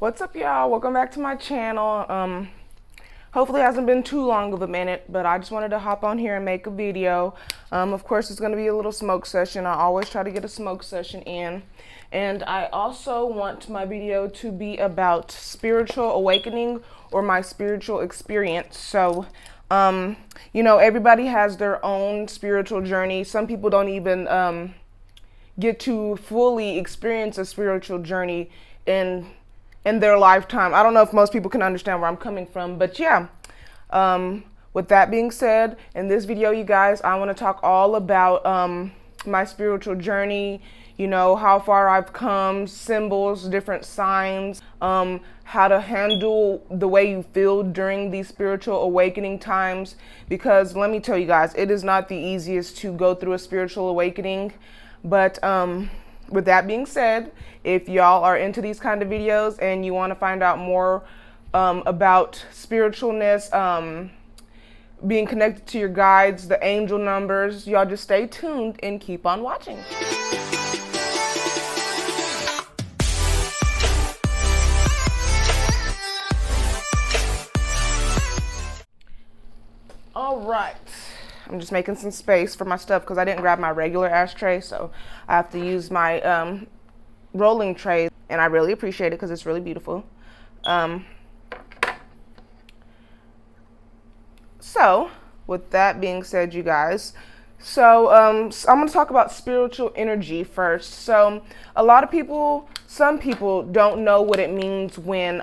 What's up, y'all? Welcome back to my channel. Hopefully it hasn't been too long of a minute, but I just wanted to hop on here and make a video. Of course, it's going to be a little smoke session. I always try to get a smoke session in. And I also want my video to be about spiritual awakening or my spiritual experience. So, everybody has their own spiritual journey. Some people don't even get to fully experience a spiritual journey in their lifetime. I don't know if most people can understand where I'm coming from, but yeah. With that being said, in this video, you guys, I want to talk all about my spiritual journey, how far I've come, symbols, different signs, how to handle the way you feel during these spiritual awakening times. Because let me tell you guys, it is not the easiest to go through a spiritual awakening. But with that being said, if y'all are into these kind of videos and you want to find out more about spiritualness, being connected to your guides, the angel numbers, y'all just stay tuned and keep on watching. All right. I'm just making some space for my stuff because I didn't grab my regular ashtray, so I have to use my rolling tray, and I really appreciate it because it's really beautiful. So with that being said, you guys, I'm going to talk about spiritual energy first. So a lot of people, some people don't know what it means when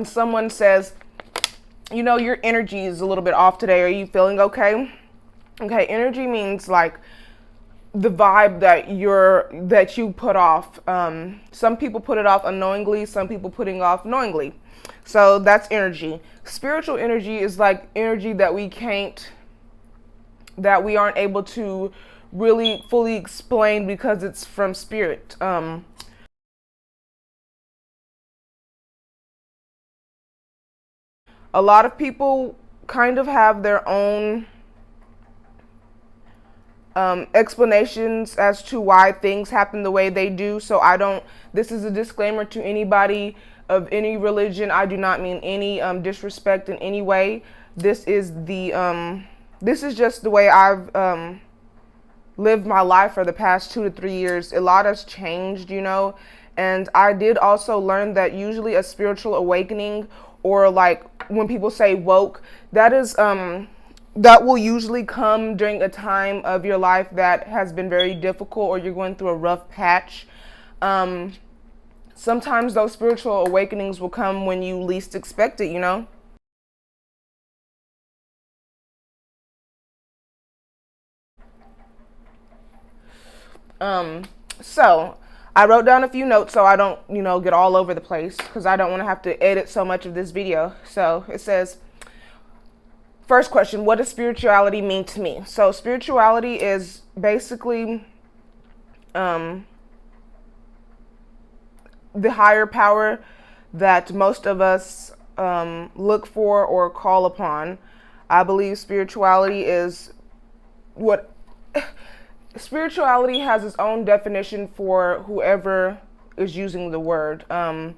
someone says, your energy is a little bit off today. Are you feeling okay? Okay, energy means like the vibe that you put off. Some people put it off unknowingly, some people putting off knowingly. So that's energy. Spiritual energy is like energy that we aren't able to really fully explain because it's from spirit. A lot of people kind of have their own explanations as to why things happen the way they do. So this is a disclaimer to anybody of any religion. I do not mean any disrespect in any way. This is just the way I've lived my life for the past 2 to 3 years. A lot has changed, and I did also learn that usually a spiritual awakening, or like when people say woke, that will usually come during a time of your life that has been very difficult, or you're going through a rough patch. Sometimes those spiritual awakenings will come when you least expect it, So I wrote down a few notes so I don't, get all over the place, because I don't want to have to edit so much of this video. So it says, first question, what does spirituality mean to me? So spirituality is basically the higher power that most of us look for or call upon. I believe spirituality spirituality has its own definition for whoever is using the word. A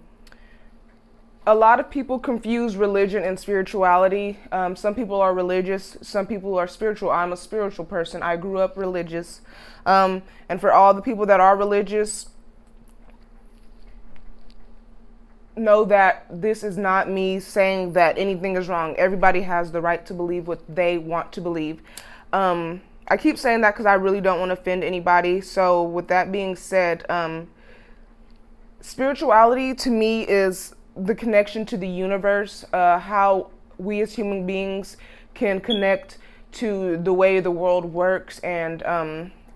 lot of people confuse religion and spirituality. Some people are religious, some people are spiritual. I'm a spiritual person. I grew up religious. And for all the people that are religious, know that this is not me saying that anything is wrong. Everybody has the right to believe what they want to believe. I keep saying that because I really don't want to offend anybody. So with that being said, spirituality to me is the connection to the universe, how we as human beings can connect to the way the world works, and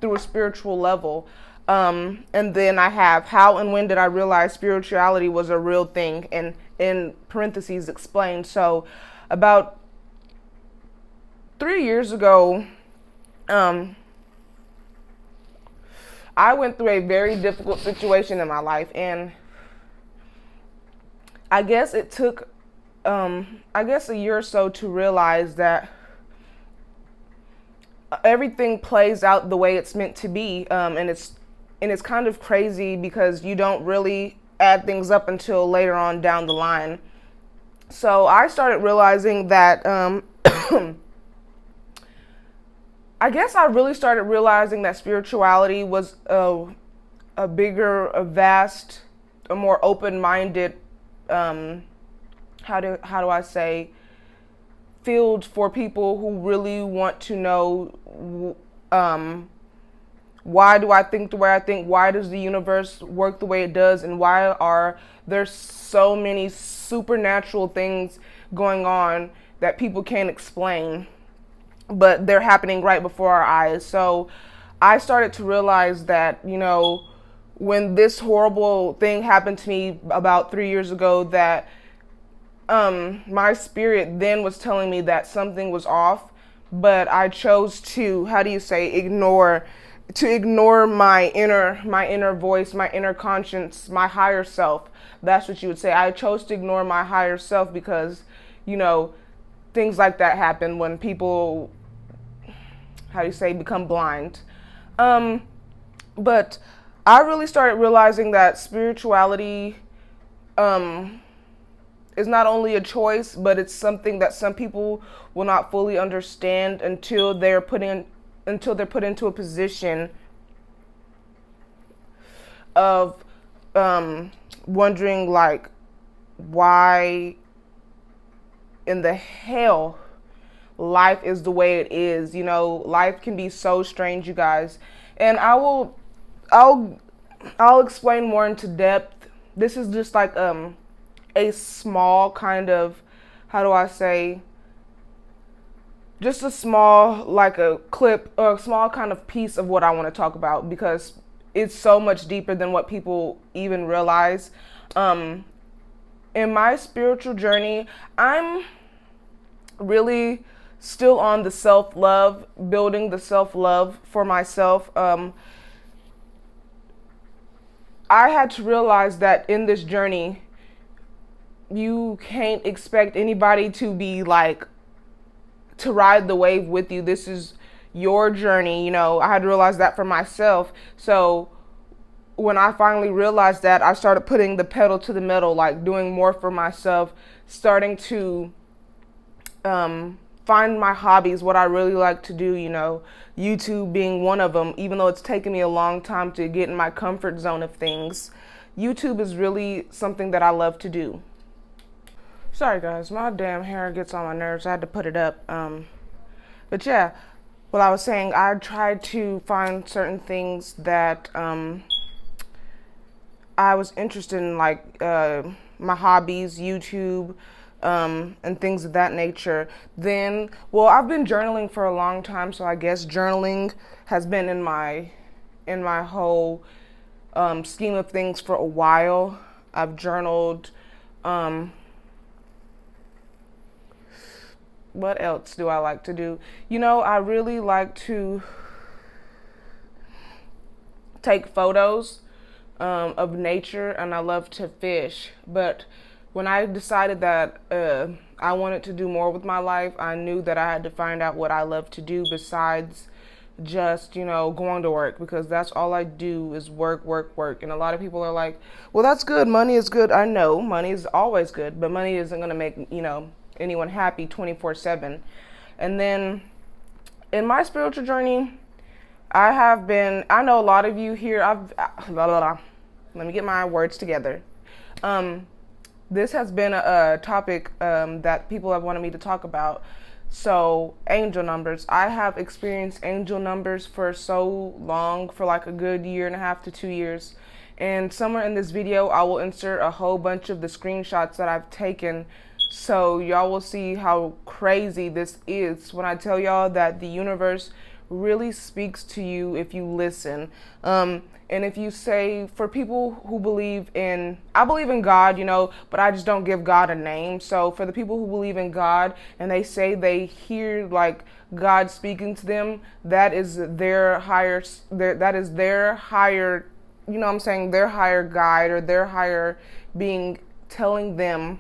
through a spiritual level. And then I have how and when did I realize spirituality was a real thing, and in parentheses explained. So about 3 years ago, I went through a very difficult situation in my life, and I guess it took a year or so to realize that everything plays out the way it's meant to be, and it's and it's kind of crazy because you don't really add things up until later on down the line. So I started realizing that, I guess I really started realizing that spirituality was a bigger, a vast, a more open-minded, how do I say, field for people who really want to know, why do I think the way I think? Why does the universe work the way it does? And why are there so many supernatural things going on that people can't explain, but they're happening right before our eyes? So I started to realize that, when this horrible thing happened to me about 3 years ago, that my spirit then was telling me that something was off, but I chose to, ignore my inner voice, my inner conscience, my higher self. That's what you would say. I chose to ignore my higher self because, things like that happen when people, become blind. But I really started realizing that spirituality is not only a choice, but it's something that some people will not fully understand until they're put into a position of wondering, like, why in the hell life is the way it is. Life can be so strange, you guys. And I'll explain more into depth. This is just like a small kind of, just a small, like a clip or a small kind of piece of what I want to talk about, because it's so much deeper than what people even realize. In my spiritual journey, I'm really still on the self-love, building the self-love for myself. I had to realize that in this journey, you can't expect anybody to be like, to ride the wave with you. This is your journey. I had to realize that for myself. So when I finally realized that, I started putting the pedal to the metal, like doing more for myself, starting to find my hobbies, what I really like to do, YouTube being one of them. Even though it's taken me a long time to get in my comfort zone of things, YouTube is really something that I love to do. Sorry guys, my damn hair gets on my nerves. I had to put it up. But yeah, what I was saying, I tried to find certain things that I was interested in, like my hobbies, YouTube, and things of that nature. Then, I've been journaling for a long time, so I guess journaling has been in my whole scheme of things for a while. I've journaled. What else do I like to do? I really like to take photos of nature, and I love to fish. But when I decided that I wanted to do more with my life, I knew that I had to find out what I love to do besides just, going to work, because that's all I do is work, work, work. And a lot of people are like, well, that's good. Money is good. I know money is always good, but money isn't going to make, anyone happy 24/7. And then in my spiritual journey, I know a lot of you here, let me get my words together. This has been a topic that people have wanted me to talk about. So angel numbers. I have experienced angel numbers for so long, for like a good 1.5 to 2 years. And somewhere in this video, I will insert a whole bunch of the screenshots that I've taken, so y'all will see how crazy this is when I tell y'all that the universe really speaks to you if you listen. And if you say, for people who I believe in God, but I just don't give God a name. So for the people who believe in God and they say they hear like God speaking to them, that is their higher, their higher, their higher guide, or their higher being telling them,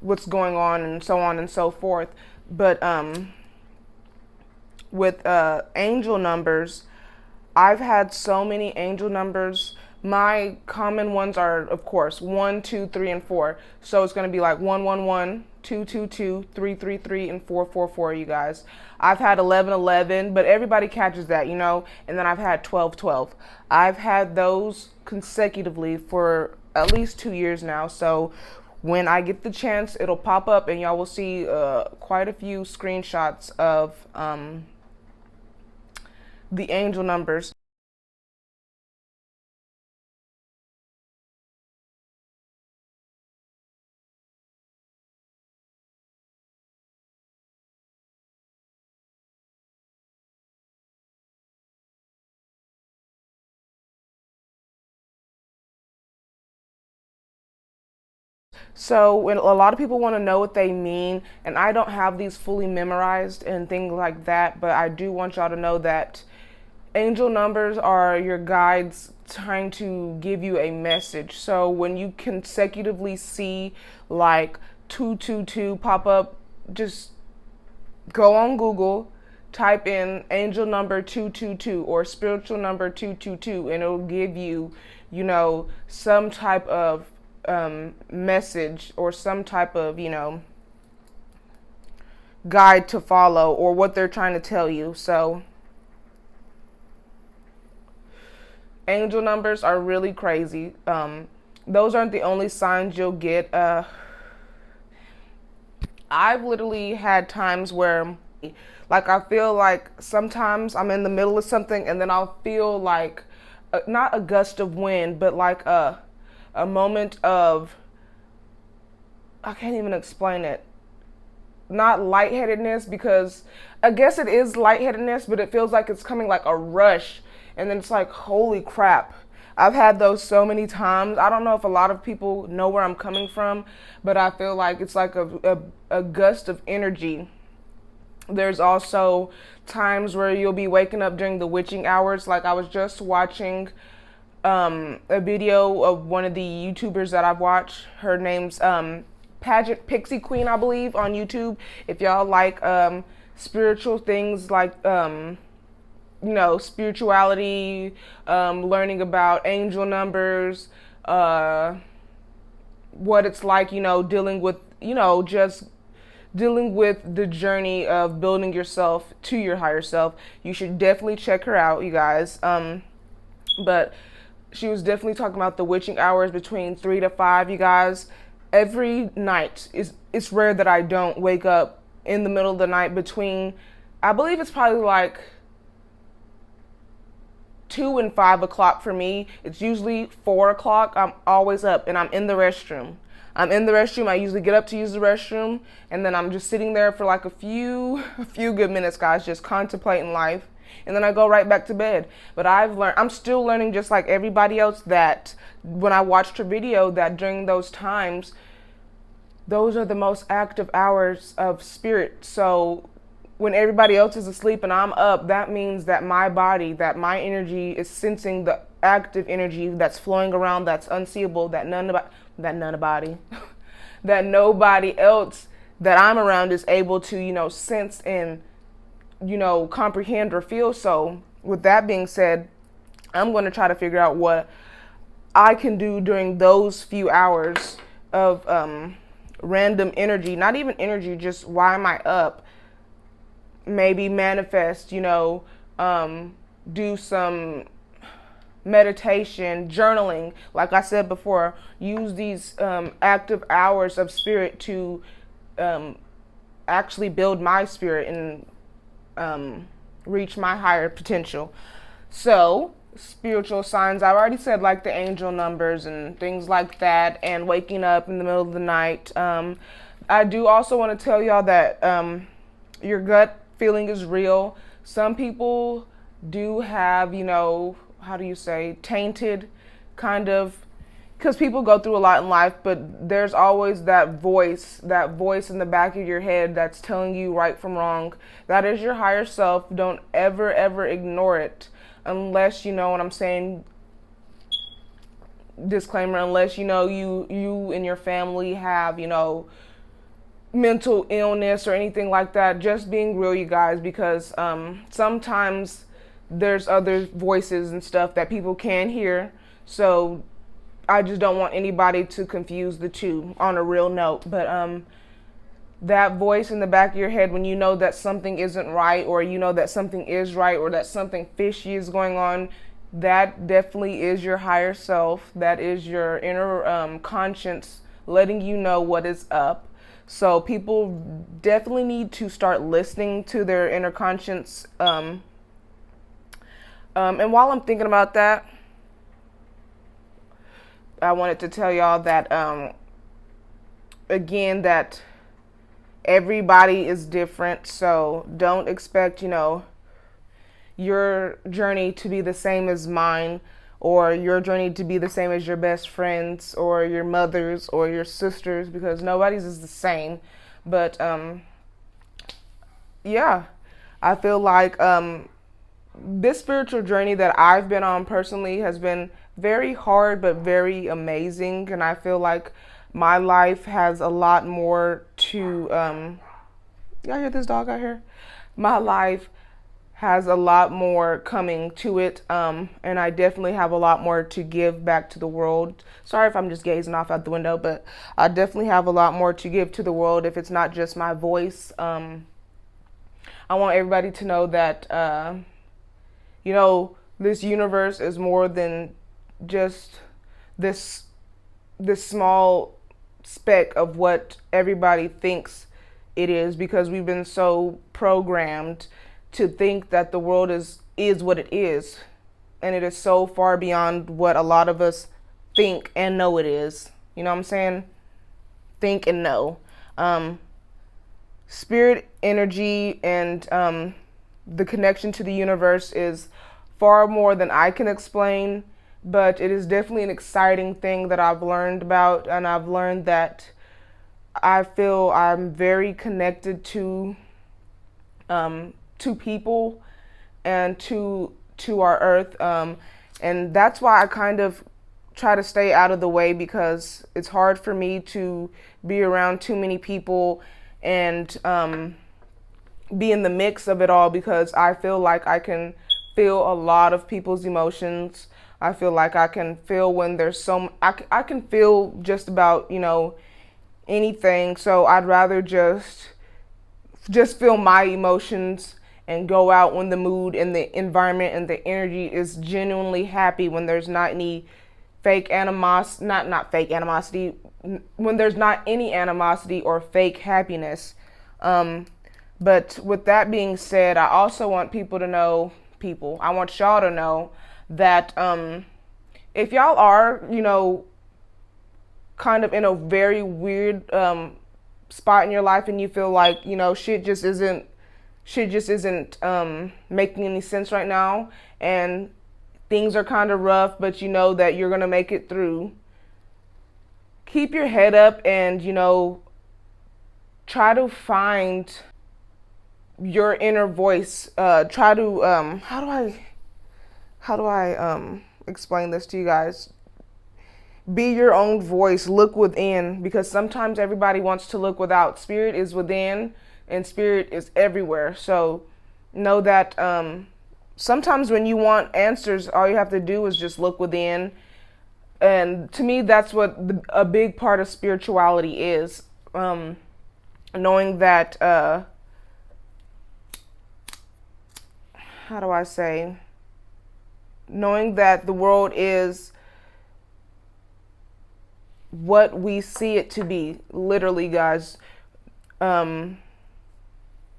what's going on, and so on and so forth. But with angel numbers, I've had so many angel numbers. My common ones are, of course, 1, 2, 3, and 4. So it's going to be like 111, 222, 333, and 444, you guys. I've had 1111, but everybody catches that, you know, and then I've had 1212. I've had those consecutively for at least 2 years now. So when I get the chance, it'll pop up and y'all will see quite a few screenshots of the angel numbers. So when a lot of people want to know what they mean, and I don't have these fully memorized and things like that, but I do want y'all to know that angel numbers are your guides trying to give you a message. So when you consecutively see like 222 pop up, just go on Google, type in angel number 222 or spiritual number 222, and it'll give you, you know, some type of message or some type of, you know, guide to follow or what they're trying to tell you. So angel numbers are really crazy. Those aren't the only signs you'll get. I've literally had times where, like, I feel like sometimes I'm in the middle of something and then I'll feel like, not a gust of wind, but like a moment of, I can't even explain it. Not lightheadedness, because I guess it is lightheadedness, but it feels like it's coming like a rush. And then it's like, holy crap. I've had those so many times. I don't know if a lot of people know where I'm coming from, but I feel like it's like a gust of energy. There's also times where you'll be waking up during the witching hours. Like I was just watching a video of one of the YouTubers that I've watched. Her name's Pageant Pixie Queen, I believe, on YouTube. If y'all like spiritual things like you know, spirituality, learning about angel numbers, what it's like, you know, dealing with, you know, just dealing with the journey of building yourself to your higher self, you should definitely check her out, you guys. But she was definitely talking about the witching hours between 3 to 5, you guys. Every night, it's rare that I don't wake up in the middle of the night between, I believe it's probably like 2 and 5 o'clock for me. It's usually 4 o'clock. I'm always up and I'm in the restroom. I usually get up to use the restroom, and then I'm just sitting there for like a few good minutes, guys, just contemplating life. And then I go right back to bed. But I'm still learning, just like everybody else, that when I watched her video, that during those times, those are the most active hours of spirit. So when everybody else is asleep and I'm up, that means that my body, that my energy is sensing the active energy that's flowing around, that's unseeable, that that nobody else that I'm around is able to, you know, sense and, you know, comprehend or feel. So with that being said, I'm going to try to figure out what I can do during those few hours of random energy, not even energy, just why am I up? Maybe manifest, you know, do some meditation, journaling. Like I said before, use these active hours of spirit to actually build my spirit and reach my higher potential. So, spiritual signs, I've already said, like the angel numbers and things like that, and waking up in the middle of the night. I do also want to tell y'all that your gut feeling is real. Some people do have, you know, how do you say, tainted kind of, because people go through a lot in life, but there's always that voice in the back of your head that's telling you right from wrong. That is your higher self. Don't ever ignore it, unless, you know what I'm saying, disclaimer, unless, you know, you and your family have, you know, mental illness or anything like that. Just being real, you guys, because sometimes there's other voices and stuff that people can hear. So I just don't want anybody to confuse the two on a real note. But that voice in the back of your head when you know that something isn't right, or you know that something is right, or that something fishy is going on, that definitely is your higher self. That is your inner conscience letting you know what is up. So people definitely need to start listening to their inner conscience. And while I'm thinking about that, I wanted to tell y'all that, again, that everybody is different. So don't expect, your journey to be the same as mine, or your journey to be the same as your best friends or your mother's or your sisters, because nobody's is the same. But yeah, I feel like this spiritual journey that I've been on personally has been very hard but very amazing, and I feel like my life has a lot more to y'all hear this dog out here? My life has a lot more coming to it, and I definitely have a lot more to give back to the world. Sorry if I'm just gazing off out the window, but I definitely have a lot more to give to the world if it's not just my voice. I want everybody to know that, this universe is more than just this small speck of what everybody thinks it is, because we've been so programmed to think that the world is what it is, and it is so far beyond what a lot of us think and know it is. You know what I'm saying? Think and know. Spirit energy and the connection to the universe is far more than I can explain, but it is definitely an exciting thing that I've learned about, and I've learned that I feel I'm very connected to people and to our earth, and that's why I kind of try to stay out of the way, because it's hard for me to be around too many people and be in the mix of it all, because I feel like I can feel a lot of people's emotions. I feel like I can feel when there's I can feel just about anything. So I'd rather just feel my emotions and go out when the mood and the environment and the energy is genuinely happy, when there's not any fake animosity, not fake animosity, when there's not any animosity or fake happiness. But with that being said, I also want I want y'all to know that if y'all are, kind of in a very weird spot in your life, and you feel like, shit just isn't making any sense right now, and things are kind of rough, but you know that you're going to make it through, keep your head up and, try to find your inner voice. Try to, how do I explain this to you guys? Be your own voice. Look within, because sometimes everybody wants to look without. Spirit is within, and spirit is everywhere. So know that sometimes when you want answers, all you have to do is just look within. And to me, that's what a big part of spirituality is. Knowing that, knowing that the world is what we see it to be. Literally, guys.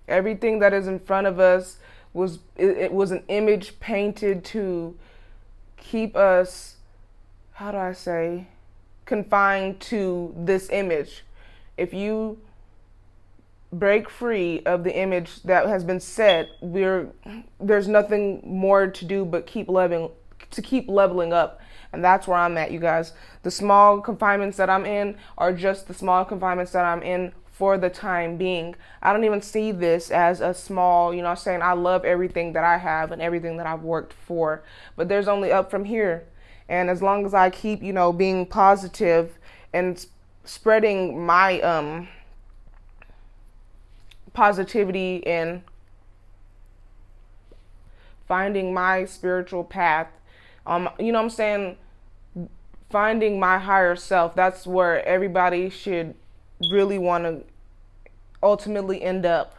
Everything that is in front of us was an image painted to keep us, confined to this image. If you break free of the image that has been set, there's nothing more to do but keep leveling up. And that's where I'm at, you guys. The small confinements that I'm in are just the small confinements that I'm in for the time being. I don't even see this as a small, I love everything that I have and everything that I've worked for, but there's only up from here. And as long as I keep, being positive and spreading my positivity and finding my spiritual path. You know what I'm saying? Finding my higher self. That's where everybody should really want to ultimately end up.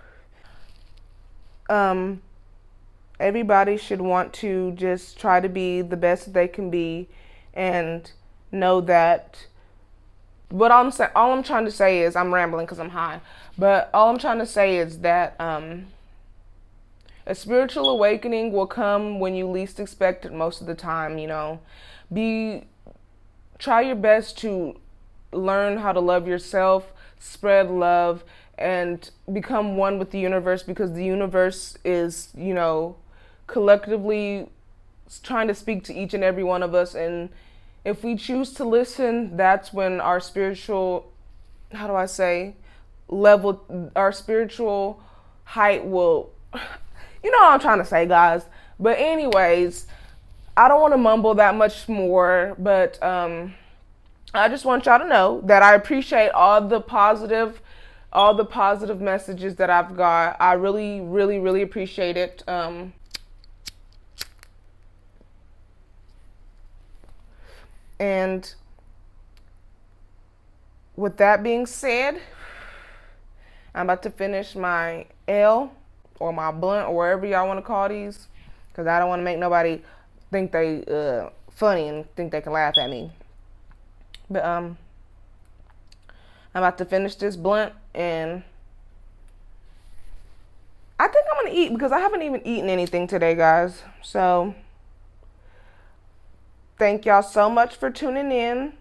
Everybody should want to just try to be the best that they can be, and know that what all I'm trying to say is, I'm rambling because I'm high, but all I'm trying to say is that a spiritual awakening will come when you least expect it most of the time. You know, try your best to learn how to love yourself, spread love, and become one with the universe, because the universe is, you know, collectively trying to speak to each and every one of us. And if we choose to listen, that's when our spiritual, how do I say, level, our spiritual height will, you know what I'm trying to say, guys. But anyways, I don't want to mumble that much more, but I just want y'all to know that I appreciate all the positive messages that I've got. I really, really, really appreciate it. And with that being said, I'm about to finish my L, or my blunt, or wherever y'all want to call these, because I don't want to make nobody think they funny and think they can laugh at me. But I'm about to finish this blunt, and I think I'm gonna eat, because I haven't even eaten anything today, guys. So thank y'all so much for tuning in.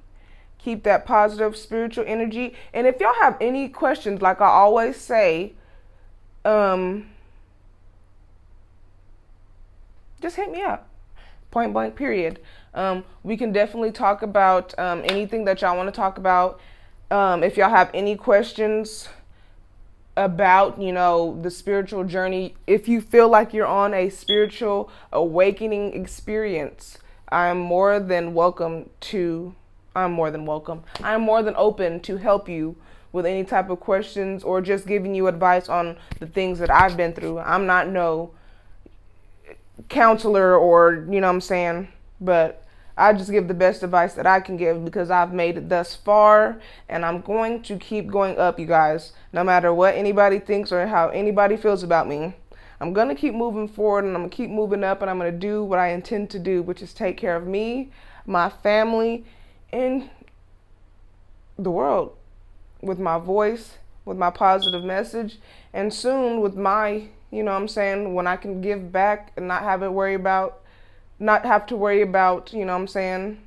Keep that positive spiritual energy. And if y'all have any questions, like I always say, just hit me up. Point blank, period. We can definitely talk about anything that y'all want to talk about. If y'all have any questions about, you know, the spiritual journey, if you feel like you're on a spiritual awakening experience, I'm more than open to help you with any type of questions, or just giving you advice on the things that I've been through. I'm not no counselor, or, you know what I'm saying, but I just give the best advice that I can give, because I've made it thus far, and I'm going to keep going up, you guys. No matter what anybody thinks or how anybody feels about me, I'm going to keep moving forward, and I'm going to keep moving up, and I'm going to do what I intend to do, which is take care of me, my family, and the world, with my voice, with my positive message, and soon with my, you know what I'm saying, when I can give back and not have to worry about, you know what I'm saying,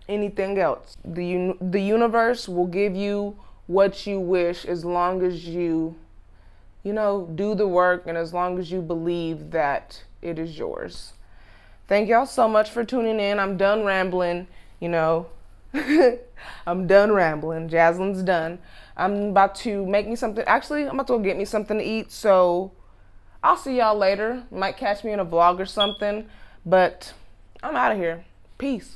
anything else. The universe will give you what you wish, as long as you know, do the work, and as long as you believe that it is yours. Thank y'all so much for tuning in. I'm done rambling, you know. I'm done rambling. Jasline's done. I'm about to make me something. Actually, I'm about to go get me something to eat. So I'll see y'all later. Might catch me in a vlog or something. But I'm out of here. Peace.